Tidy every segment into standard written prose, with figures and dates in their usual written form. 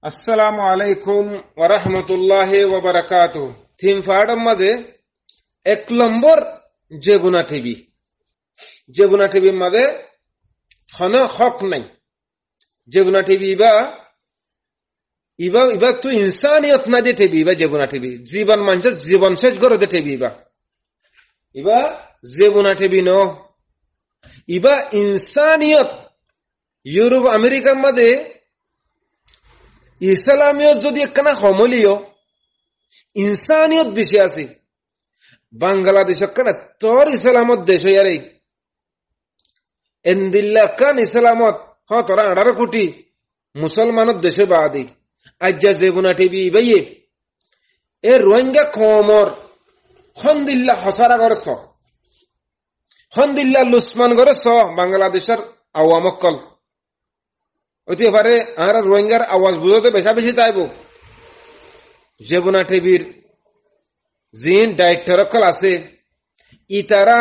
আসসালামু আলাইকুম ওয়া রাহমাতুল্লাহি ওয়া বারাকাতুহু। থিম ফাড়ম মাঝে এক নম্বর জেবুনা টিভি মাঝে হন হক নাই। জেবুনা টিভি ইবা ইবা ইবা তো ইনসানিয়ত না দে টিভি ইবা জেবুনা টিভি জীবন মানুষের জীবন শেষ করে দে টিভি ইবা ইবা জেবুনা টিভি ন ইবা ইনসানিয়ত। ইউরোপ আমেরিকার মাঝে ইসলামিয়ত যদি একখানা সমলীয় ইনসানিয়ত বেশি আছে। বাংলাদেশ একখানা তোর ইসলামত দেশ হইয়ারে এন্দিল্লা খান ইসলামত তোরা 18 কোটি মুসলমানত দেশে বাদে আজ্জা জেবুনা টিভি বাইয়ে এ রোহিঙ্গা কমর খন্দিল্লা হসারা করে খন্দিল্লা লুসমান করে বাংলাদেশের আওয়ামকল হইতে পারে আর রোহিঙ্গার আওয়াজ বুঝতে বেশা বেশি চাইব। জেবুনা টিভির জিন ডাইরেক্টর আছে ইতারা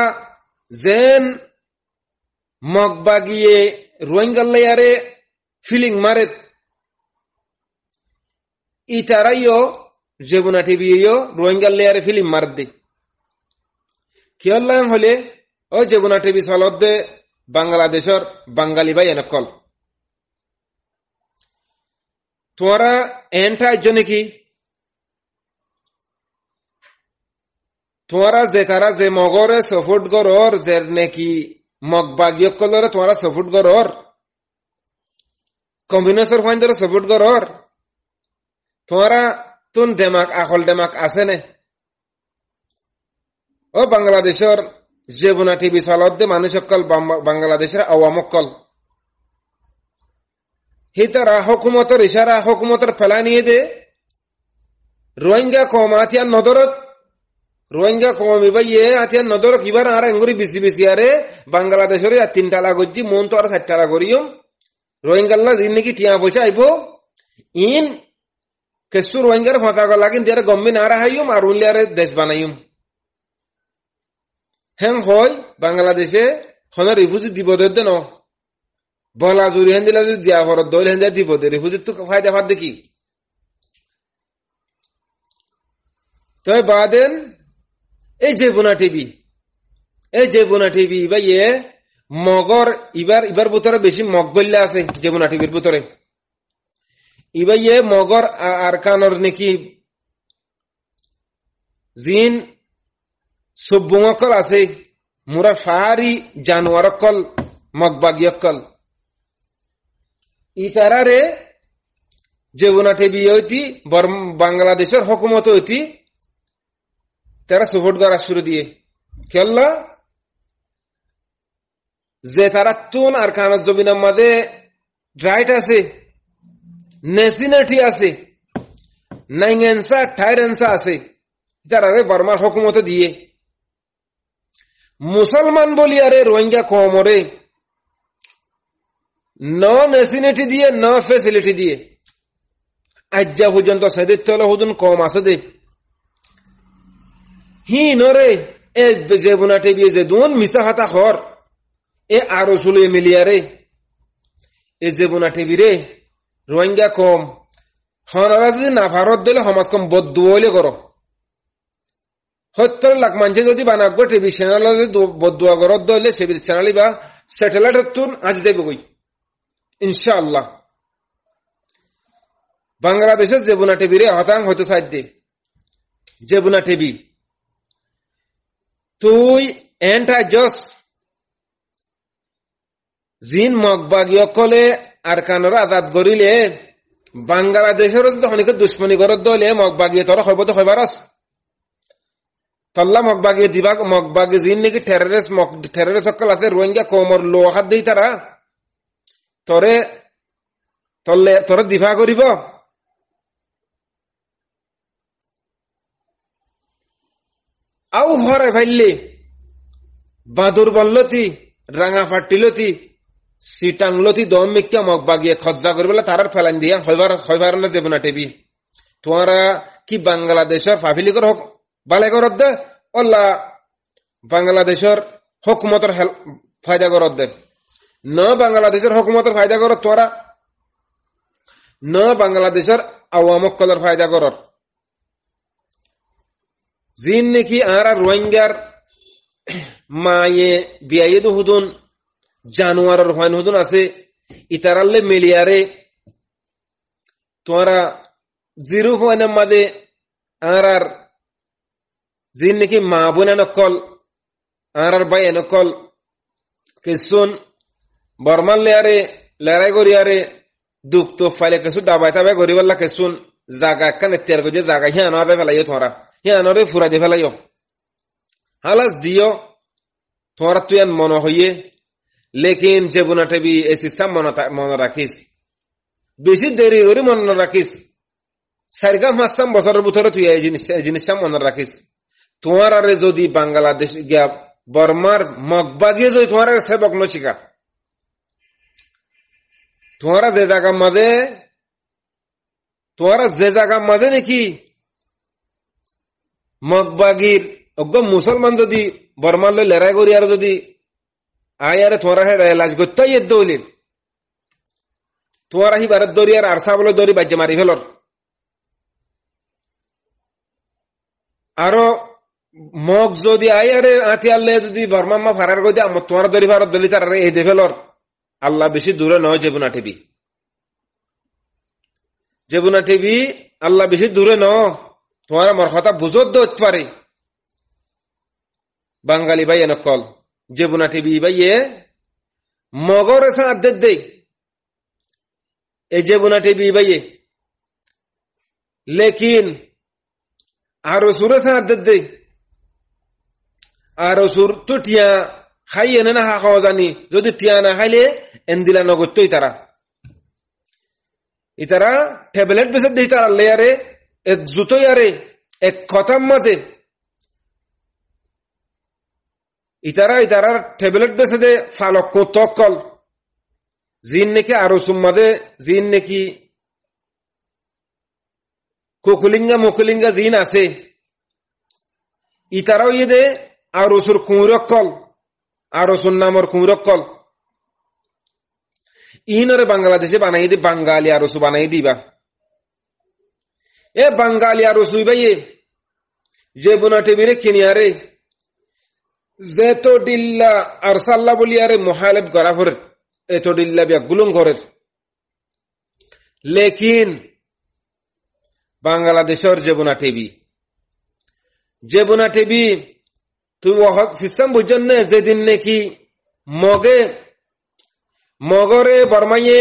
জেন মগবাগিয়ে রোহিঙ্গার লাইয়ারে ফিলিং মারে ইতারাইও জেবুনা টিভিও রোহিঙ্গার লাইয়ারে ফিলিং মার দে কি হলে ও জেবুনা টিভি চলত দে বাংলাদেশের বাঙালি ভাই এনেকল তোরা এনটা জন্য কি তোরা যে তারা যে মগরে সাপোর্ট করর যে নাকি মগবাগিয়ক কলরে তোরা সাপোর্ট করর কম্বিনেশন ফাইন ধরে সাপোর্ট করর তোরা তুন দেমাক আকল দেমাক আছে নে। ও বাংলাদেশের জেবুনা টিভি চালত দে মানুষ সকল বাংলাদেশের আওয়ামকল হিতারা হকুমতর ইশারা হকুমতর ফেলা নিয়ে দে রোহিঙ্গা কম আতিয়ার নদরত রোহিঙ্গা কম ইয়ে আতিয়ার নদরত ইবার আর এঙ্গুরি বিসি বিসি আরে বাংলাদেশের আর 3 টালা গজ্জি মন তো আর 4 টালা করিয়ম রোহিঙ্গাল্লা দিন নাকি টিয়া পয়সা আইব ইন কেসু রোহিঙ্গার ফাঁকা গলা কিন্তু আর গম্মি না রাহাইম আর উনলে আর দেশ বানাইম হ্যাং হয় বাংলাদেশে হন রিফিউজি দিব দে ন বলা জুরি হেন দিলা যদি দিয়া ফরত দল হেন দিব দে রিফিউজির তো ফায়দা ফাদ দেখি তো বাদেন এই জেবুনা টিভি ভাই এ মগর ইবার ভিতরে বেশি মগ বললে আছে জেবুনা টিভির ভিতরে ইবা ইয়ে মগর আর কানর নাকি জিন সব্বুঙকল আছে মুরা ফারি জানোয়ারকল মগবাগিয়কল ইতারারে জেবুনা টিভি হইতি বাংলাদেশের হকুমত হইতি তারা সাপোর্ট করা শুরু দিয়ে খেললা যে তারা তুন আর কানত জমিনের মাঝে রাইট আছে নেসিনেটি আছে নাইংএনসা ঠাইরেন্সা আছে তারারে বর্মার হকুমত দিয়ে মুসলমান বলি আরে রোহিঙ্গা কমরে ন নেসিনেটি দিয়ে ন ফেসিলিটি দিয়ে আজ্জা পর্যন্ত সেদিক তলে হুদুন কম আছে দে হি নরে এ জেবুনা টিভি যে দুন মিশা হাতা খর এ আরো চুলে মিলিয়ারে এ জেবুনা টিভি রে রোহিঙ্গা কম হনারা যদি না ভারত দিলে সমাজ কম বদুয়া করো 70 লাখ মানুষ যদি বানাব টিভি চ্যানেল যদি বদুয়া করত দিলে সে চ্যানেল বা স্যাটেলাইট তুন আজ যাবে কই ইনশাআল্লাহ। বাংলাদেশের জেবুনা টিভি রে হতাং হয়তো সাইড দে জেবুনা টিভি তুই এন্টা জস জিন মগবাগিয়কলে আর কানর আজাদ করিলে বাংলাদেশের যদি অনেকে দুশ্মনী করত দলে মগবাগিয়ে তোর হইব তো হইবারস তল্লা মগবাগিয়ে দিবা মগবাগি জিন নাকি টেররিস্ট সকল আছে রোহিঙ্গা কমর লো হাত দেই তারা তোরে তোরে দিফা করিব আউ হরে ভাইলে বাদুর বললতি রাঙা ফাটিলতি সিটাংলতি দম মিক্কা মগবাগিয়ে খজ্জা করবেলা তারার ফেলান দিয়া হইবার না জেবুনা টিভি তোমরা কি বাংলাদেশের ফাফিলিকর হক বালে করত দে অল্লা বাংলাদেশের হকুমতের ফায়দা করত দে ন বাংলাদেশের হকুমতের ফায়দা করত তোরা ন বাংলাদেশের আওয়ামক কলর ফায়দা করর জিন নাকি আর রোহিঙ্গার মায়ে বিয়ায়ে হুদুন জানুয়ারের হয়ন হুদুন আছে ইতারাল্লে মিলিয়ারে তোরা জিরু হয়নের মাঝে আর জিন নাকি মা বোনা নকল আর ভাই নকল কিছুন বর্মাল লেয়ারে লড়াই করিয়ারে দুঃখ তো ফাইলে কিছু দাবাই তাবাই গরিবাল্লা কিছুন জাগা কান এতিয়ার করে জাগা হিয়ানো আদে ফেলাইও তোরা হিয়ানরে ফুরা দিয়ে ফেলাইও হালাস দিও তোরা তুই মনে হইয়ে লেকিন যেবুনা টেবি এসিসাম মনে রাখিস বেশি দেরি করে মনে রাখিস সারগা মাসাম বছরের ভিতরে তুই এই জিনিসটা মনে রাখিস তোমার আরে যদি বাংলাদেশ গিয়া বর্মার মগবাগিয়ে যদি তোমার সেবক ন শিখা তোমারা যে জায়গার মাঝে নাকি মগবাগির অজ্ঞ মুসলমান যদি বর্মার লই লড়াই করি আর যদি আয়ারে তোমারা এলাজ করতে দৌলিন তোমার আহি ভারত দৌড়ি আর আরসা বলে দৌড়ি বাজ্যে মারি ফেলর আরো মগ যদি আয়ারে আতি আল্লে যদি বর্মা ফারার গদি আমার তোমার দৌড়ি ভারত দলি তার এই দে ফেলর আল্লাহ বেশি দূরে নয় যেবুনা টিভি আল্লাহ বেশি দূরে ন তোমার আমার কথা বুঝত ধরতে পারে বাঙালি ভাই নকল যেবুনা টিভি ভাইয়ে মগর এসে আর্ধেক দেয় এই যেবুনা টিভি ভাইয়ে লেকিন আরো সুর এসে আর্ধেক দেয় আরো সুর তো টিয়া খাই এনে না খাওয়া জানি যদি টিয়া না খাইলে এন্দিলা নগরতই ইতারা ট্যাবলেট বেসে দিই তারা লেয়ারে এক জুতোই আরে এক কথার মাঝে ইতারা ট্যাবলেট বেসে দে ফালক তকল জিন নাকি আরো সুম্মাদে জিন নাকি মুকুলিঙ্গা জিন আছে ইতারাও ইয়ে দে আরো সুর কুঁরকল আরো সুর নামর কুঁরকল ইনরে বাংলাদেশে বানাই দি বাঙালি আরসু বানাই দিবা এ বাঙালি আরসু ভাইয়ে যে বোনা টেবিরে কিনিয়ারে যেতো ডিল্লা আর সাল্লা বলিয়ারে মহালেব করা ফরে এতো ডিল্লা বিয়া গুলুম ঘরের লেকিন বাংলাদেশের যে বোনা টেবি তুই সিস্টেম বুঝছেন না যেদিন নাকি মগরে বর্মাইয়ে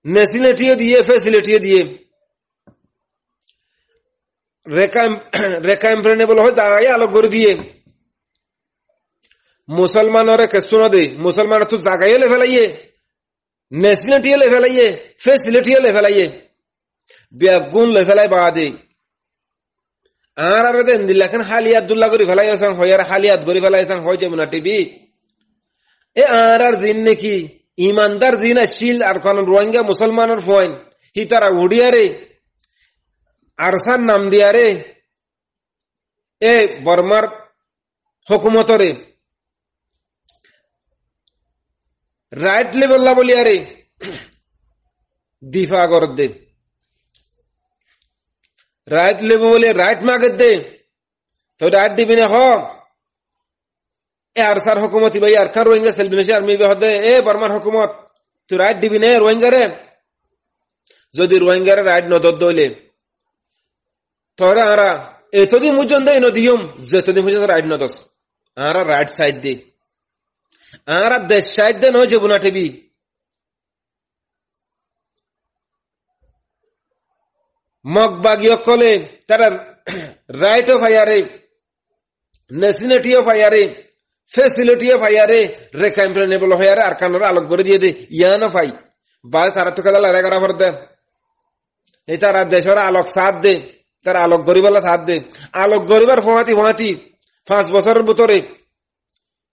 নেসিলেটিয়ে দিয়ে ফেসিলিটিয়ে দিয়ে রেখা ইমপ্রেনেবল হয় জায়গায় আলোক করে দিয়ে মুসলমানরে কেসুন দে মুসলমান তো জায়গায় লে ফেলাইয়ে নেসিলেটিয়ে লে ফেলাইয়ে ফেসিলিটিয়ে লে ফেলাইয়ে বেগুন লে ফেলাই বা দে আর দেন দিল্লাখান হালিয়াত দুল্লা করে ফেলাই আসাং হয় আর হালিয়াত করে ফেলাই আসাং হয় যেমন টিভি এ আর জিন নাকি ইমানদার জিন আসিল আর কোন রোহিঙ্গা মুসলমানের ফয়েন হি তারা উড়িয়ারে আরসান নাম দিয়ারে এ বর্মার হুকুমতরে রাইট লেভেল বলিয়ারে দিফা কর দে রাইট লেভেল বলে রাইট মাগত দে তো রাইট দিবি না হ আর সার হুকুমতি ভাই আর কার রোহিঙ্গা সেলবিনেশি আর্মি হদে এ বর্মার হুকুমত তুই রাইট দিবি না রোহিঙ্গারে যদি রোহিঙ্গারে রাইট নদর দইলে তোরা আরা এতদিন মুজন দেয় নদিয়ম যেতদিন মুজন রাইট নদস আরা রাইট সাইড দে আরা দেশ সাইড দে নয় যেবুনা টিভি মগবাগিয় কলে তারা রাইট অফ আয়ারে নেসিলিটি অফ আয়ারে ফেসিলিটি অফ আয়ারে রেখা ইমপ্রেনেবল হয়ারে আর কানরা আলোক করে দিয়ে দে ইয়ান ফাই বা তারা তো কাদা লড়াই করা ফর দে এই তারা দেশের আলোক সাথ দে তারা আলোক গরিবালা সাথ দে আলোক গরিবার ফোয়াতি 5 বছরের ভিতরে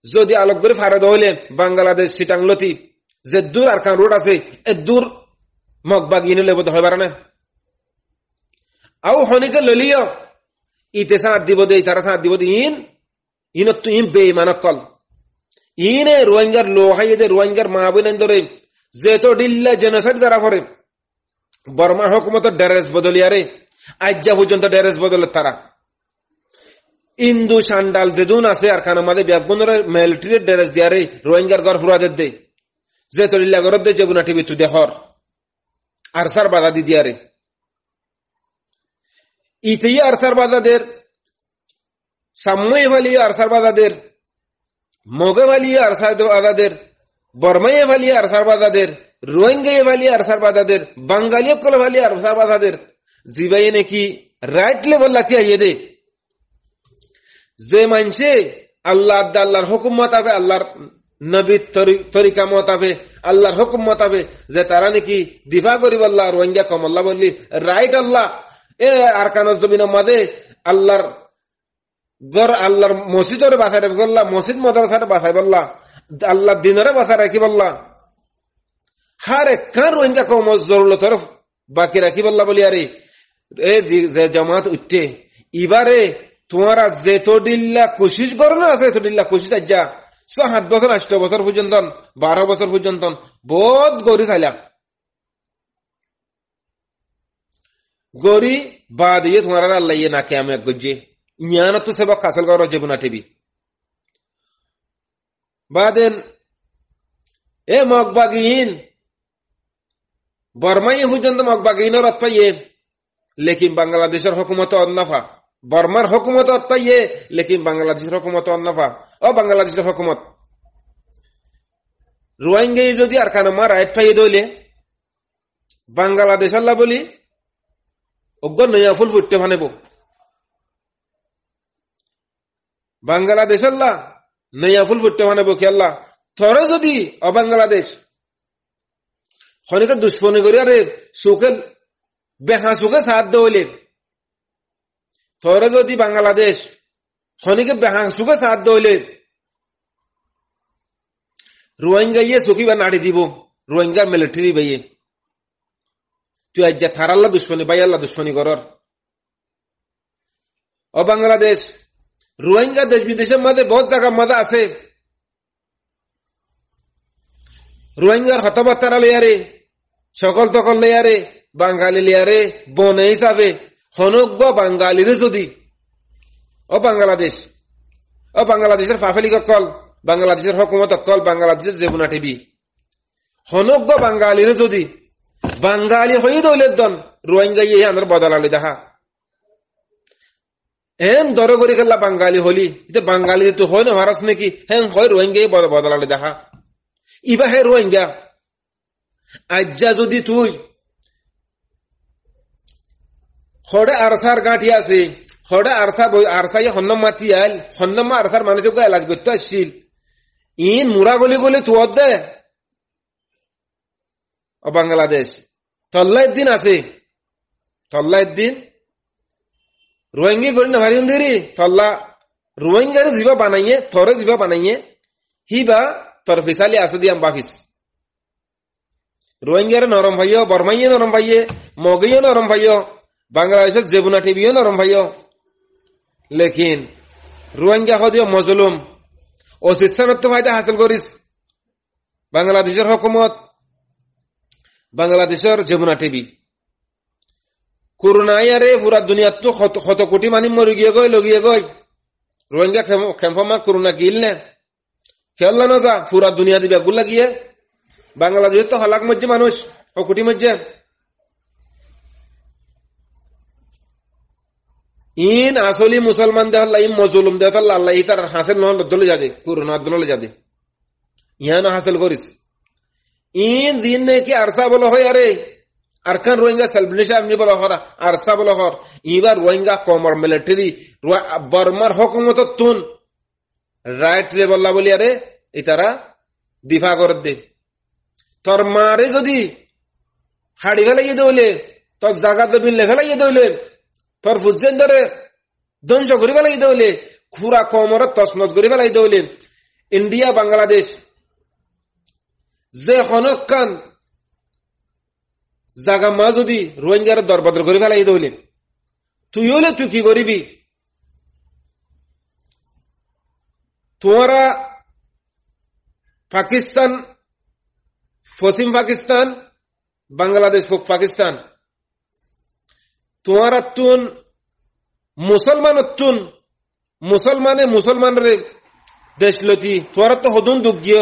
যদি আলোক গরি ফারদ হইলে বাংলাদেশ সিটাংলতি যে দূর আর কান রোড আছে এ দূর মগবাগি নিলে বোধ হয় পারে না আও হনিকে ললিও ইতে সাথ দিব দে তারা সাথ দিব দে ইন তো ইন বেঈমানক কল ইনে রোহিঙ্গার লোহাইদে রোহিঙ্গার মাহবুন ধরে যেতো ডিল্লা জেনোসাইড করা পড়ে বর্মার হুকুমতের ড্রেস বদলিয়ারে আজ্জা পর্যন্ত ড্রেস বদলে তারা ইন্দু সান্ডাল যেদুন আছে আর খান আমাদের ব্যাগুনের মিলিটারি ড্রেস দিয়ারে রোহিঙ্গার ঘর ফুরাদের দে যে তরিল্লা ঘর দে যেগুনা টিভি তু দেখর আর সার বাধা দি দিয়ারে ইতেই আর সার বাধাদের সাম্ময় ভালিয়ে আর সার বাধাদের মগে ভালিয়ে আর সার বাধাদের বর্মাইয়ে ভালিয়ে আর সার বাধাদের রোহিঙ্গায় ভালিয়ে আর সার বাধাদের বাঙালিও কল ভালিয়ে আর সার বাধাদের জিবাই নাকি রাইট লেভেল লাথিয়া ইয়ে দে যে মানছে আল্লাহ আল্লাহর হুকুম মোতাবে আল্লাহর নবীর তরিকা মোতাবে আল্লাহর হুকুম মোতাবে যে তারা নাকি দিফা করিব আল্লাহ রোহিঙ্গা কম আল্লাহ বললি রাইট আল্লাহ এ আর কানজ জমিনের মাঝে আল্লাহর গর আল্লাহর মসজিদের বাসায় বললা মসজিদ মাদ্রাসার বাসায় বললা আল্লাহ দিনের বাসায় রাখি বললা হার কার রোহিঙ্গা কম জরুরতর বাকি রাখি বললা বলি আরে এ যে জামাত উঠতে এবারে তোমারা যেতদিল্লা কোশিশ করো না সেতদিল্লা কোশিশ আজ্জা 7 বছর 8 বছর পর্যন্ত 12 বছর পর্যন্ত বহুত গরি চাইলা গরি বাদ ইয়ে তোমার আল্লাহ ইয়ে নাকে আমি গজ্জে ইয়ান তো সেবক হাসিল করো জীবনা টিভি বাদেন এ মগবাগিন বর্মাই পর্যন্ত মগবাগিনের অর্থ ইয়ে লেকিন বাংলাদেশের হুকুমত অন্নাফা বর্মার হুকুমত অর্থ ইয়ে লেকিন বাংলাদেশের হুকুমত অন্নাফা ও বাংলাদেশের হুকুমত রোহিঙ্গাই যদি আর খান মার রাইট পাইয়ে দইলে বাংলাদেশ আল্লাহ বলি অজ্ঞ নয়া ফুল ফুটতে ভানেব বাংলাদেশ আল্লাহ নয়া ফুল ফুটতে ভানেব কি আল্লাহ থরে যদি অবাংলাদেশ খনিকে দুশ্মনী করি আরে সুখে বেহা সুখে সাথ দইলে থরে যদি বাংলাদেশ খনিকে বেহা সুখে সাথ দইলে রোহিঙ্গা ইয়ে সুখী বা নাড়ি দিব রোহিঙ্গার মিলিটারি বাইয়ে তুই আজ থার আল্লাহ দুশ্মনী বাই আল্লাহ দুশ্মনী করর ও বাংলাদেশ রোহিঙ্গা দেশ বিদেশের মধ্যে বহুত জায়গা মধ্যে আছে রোহিঙ্গার হতবার্তারা লইয়ারে সকল তকল লইয়ারে বাঙালি লিয়ারে বনে হিসাবে হনজ্ঞ বাঙালির যদি ও বাংলাদেশের ফাফেলি কল বাংলাদেশের হুকুমত কল বাংলাদেশের যেগুনা টিভি হনজ্ঞ বাঙালির যদি বাঙালি হয়ে দৌলের দন রোহিঙ্গা ইয়ে আমার বদলালি দেখা এন দরে করি খেলা বাঙালি হলি বাঙালি তো হয় না ভারস নাকি হ্যাঁ হয় রোহিঙ্গা বদলালি দেখা ইবা হে রোহিঙ্গা আজ্জা যদি তুই হরে আরসার গাঁঠি আছে হরে আরসাই হন্নম মাতি আইল হন্নমা আরসার মানুষকে এলাজ করতে আসছিল ইন মুরা গলি গলি তুয়ার দে ও বাংলাদেশ তল্লাইর দিন আছে তল্লাইর দিন রোহিঙ্গি করি না ভারি দেরি তল্লা রোহিঙ্গারে জিবা বানাইয়ে থরে জিবা বানাইয়ে হিবা তোর ফিসালি আছে দিয়াম বাফিস রোহিঙ্গারে নরম ভাইও বর্মাইয়ে নরম ভাইয়ে মগইয়ে নরম ভাইও বাংলাদেশের জেবুনা টিভিও নরম ভাইও লেকিন রোহিঙ্গা হদিও মজলুম ও শিক্ষানত ফায়দা হাসিল করিস বাংলাদেশের হুকুমত বাংলাদেশের যমুনা টিভি করোনা ইয়ারে পুরা দুনিয়াত তো কত কোটি মানুষ মরে গিয়ে গই রোহিঙ্গা খেমফমা করোনা গিল না খেললা না যা পুরা দুনিয়া দিবে গুলা গিয়ে বাংলাদেশের তো হলাক মধ্যে মানুষ ও কোটি মধ্যে ইন আসলি মুসলমান দেহল্লা ইন মজলুম দেহল্লা আল্লাহ ইতার হাসিল নহল দলে যাবে করোনা দলে যাবে ইহানো হাসিল করিস ইন দিন নাকি আরসা বলো হয় আরে আরকান রোহিঙ্গা সেলিব্রেশন আপনি বলো হরা আরসা বলো হর এবার রোহিঙ্গা কমর মিলিটারি বর্মার হুকুমত তুন রাইট রে বললা বলি আরে ইতারা দিফা করে দে তোর মারে যদি হাড়ি ফেলাইয়ে দৌলে তোর জায়গা দেবিন ফেলাইয়ে দৌলে তোর ফুজেন ধরে ধ্বংস করে ফেলাই দৌলে খুরা কমর তসমস করে ফেলাই দৌলে ইন্ডিয়া বাংলাদেশ যে হনকান জাগা মা যদি রোহিঙ্গার দরবদর করে ফেলাই দৌলে তুই হলে তুই কি করিবি তোমারা পাকিস্তান পশ্চিম পাকিস্তান বাংলাদেশ পাকিস্তান তোমারাতুন মুসলমানে মুসলমানের দেশলতি তোমার তো হদুন দুঃখী